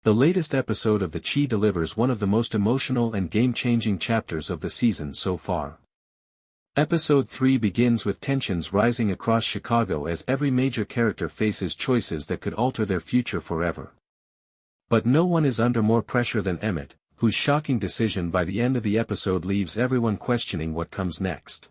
The latest episode of The Chi delivers one of the most emotional and game-changing chapters of the season so far. Episode 3 begins with tensions rising across Chicago as every major character faces choices that could alter their future forever. But no one is under more pressure than Emmett, whose shocking decision by the end of the episode leaves everyone questioning what comes next.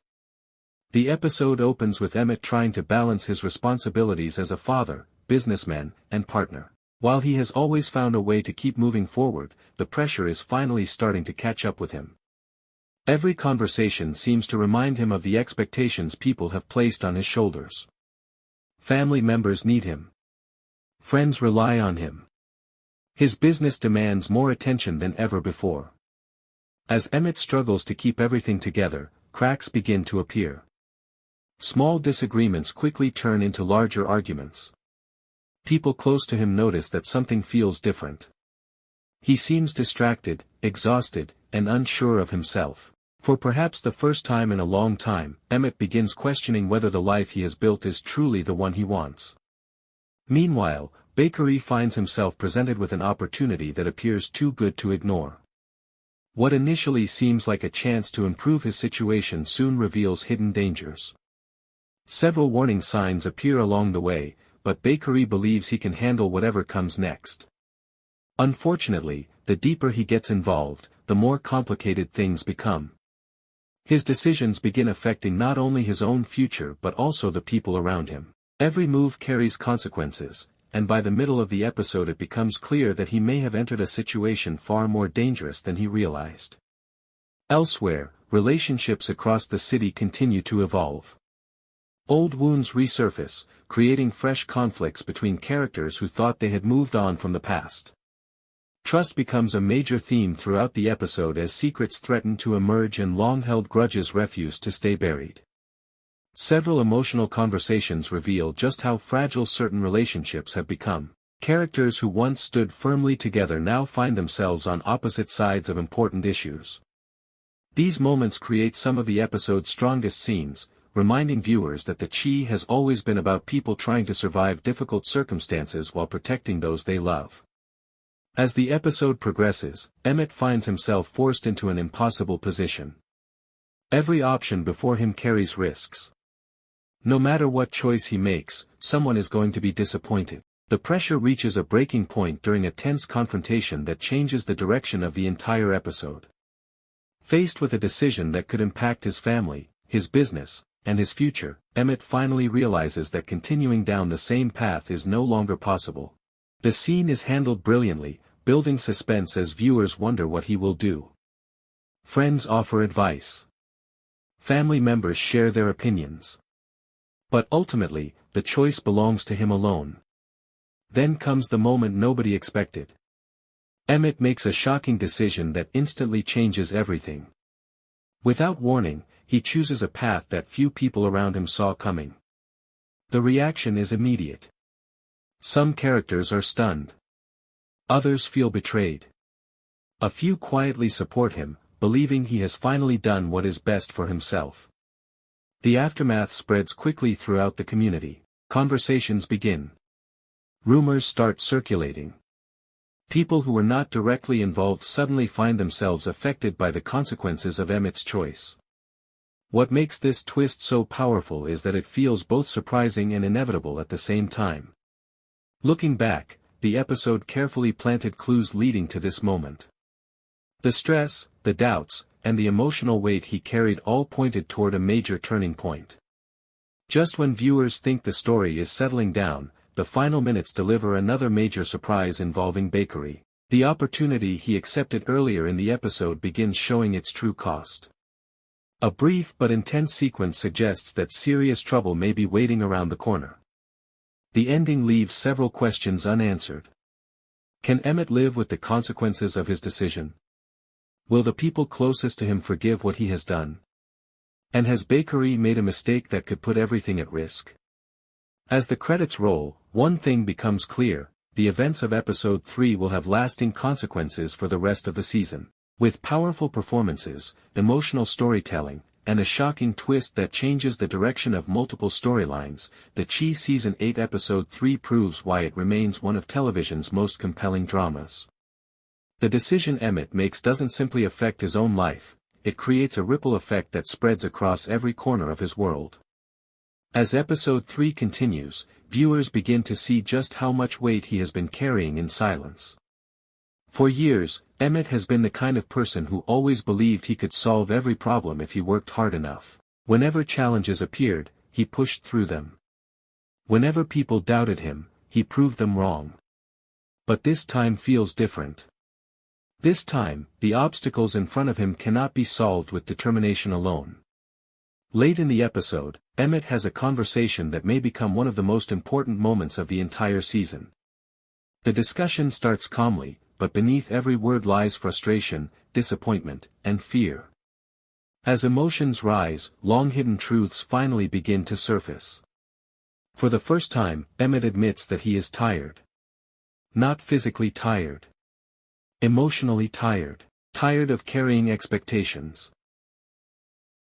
The episode opens with Emmett trying to balance his responsibilities as a father, businessman, and partner. While he has always found a way to keep moving forward, the pressure is finally starting to catch up with him. Every conversation seems to remind him of the expectations people have placed on his shoulders. Family members need him. Friends rely on him. His business demands more attention than ever before. As Emmett struggles to keep everything together, cracks begin to appear. Small disagreements quickly turn into larger arguments. People close to him notice that something feels different. He seems distracted, exhausted, and unsure of himself. For perhaps the first time in a long time, Emmett begins questioning whether the life he has built is truly the one he wants. Meanwhile, Bakari finds himself presented with an opportunity that appears too good to ignore. What initially seems like a chance to improve his situation soon reveals hidden dangers. Several warning signs appear along the way, but Bakari believes he can handle whatever comes next. Unfortunately, the deeper he gets involved, the more complicated things become. His decisions begin affecting not only his own future but also the people around him. Every move carries consequences, and by the middle of the episode it becomes clear that he may have entered a situation far more dangerous than he realized. Elsewhere, relationships across the city continue to evolve. Old wounds resurface, creating fresh conflicts between characters who thought they had moved on from the past. Trust becomes a major theme throughout the episode as secrets threaten to emerge and long-held grudges refuse to stay buried. Several emotional conversations reveal just how fragile certain relationships have become. Characters who once stood firmly together now find themselves on opposite sides of important issues. These moments create some of the episode's strongest scenes, reminding viewers that the Chi has always been about people trying to survive difficult circumstances while protecting those they love. As the episode progresses, Emmett finds himself forced into an impossible position. Every option before him carries risks. No matter what choice he makes, someone is going to be disappointed. The pressure reaches a breaking point during a tense confrontation that changes the direction of the entire episode. Faced with a decision that could impact his family, his business, and his future, Emmett finally realizes that continuing down the same path is no longer possible. The scene is handled brilliantly, building suspense as viewers wonder what he will do. Friends offer advice. Family members share their opinions. But ultimately, the choice belongs to him alone. Then comes the moment nobody expected. Emmett makes a shocking decision that instantly changes everything. Without warning, he chooses a path that few people around him saw coming. The reaction is immediate. Some characters are stunned. Others feel betrayed. A few quietly support him, believing he has finally done what is best for himself. The aftermath spreads quickly throughout the community. Conversations begin. Rumors start circulating. People who were not directly involved suddenly find themselves affected by the consequences of Emmett's choice. What makes this twist so powerful is that it feels both surprising and inevitable at the same time. Looking back, the episode carefully planted clues leading to this moment. The stress, the doubts, and the emotional weight he carried all pointed toward a major turning point. Just when viewers think the story is settling down, the final minutes deliver another major surprise involving Bakari. The opportunity he accepted earlier in the episode begins showing its true cost. A brief but intense sequence suggests that serious trouble may be waiting around the corner. The ending leaves several questions unanswered. Can Emmett live with the consequences of his decision? Will the people closest to him forgive what he has done? And has Bakari made a mistake that could put everything at risk? As the credits roll, one thing becomes clear: the events of episode 3 will have lasting consequences for the rest of the season. With powerful performances, emotional storytelling, and a shocking twist that changes the direction of multiple storylines. The Chi Season 8 Episode 3 proves why it remains one of television's most compelling dramas. The decision Emmett makes doesn't simply affect his own life, it creates a ripple effect that spreads across every corner of his world. As Episode 3 continues, viewers begin to see just how much weight he has been carrying in silence. For years, Emmett has been the kind of person who always believed he could solve every problem if he worked hard enough. Whenever challenges appeared, he pushed through them. Whenever people doubted him, he proved them wrong. But this time feels different. This time, the obstacles in front of him cannot be solved with determination alone. Late in the episode, Emmett has a conversation that may become one of the most important moments of the entire season. The discussion starts calmly, but beneath every word lies frustration, disappointment, and fear. As emotions rise, long-hidden truths finally begin to surface. For the first time, Emmett admits that he is tired. Not physically tired. Emotionally tired. Tired of carrying expectations.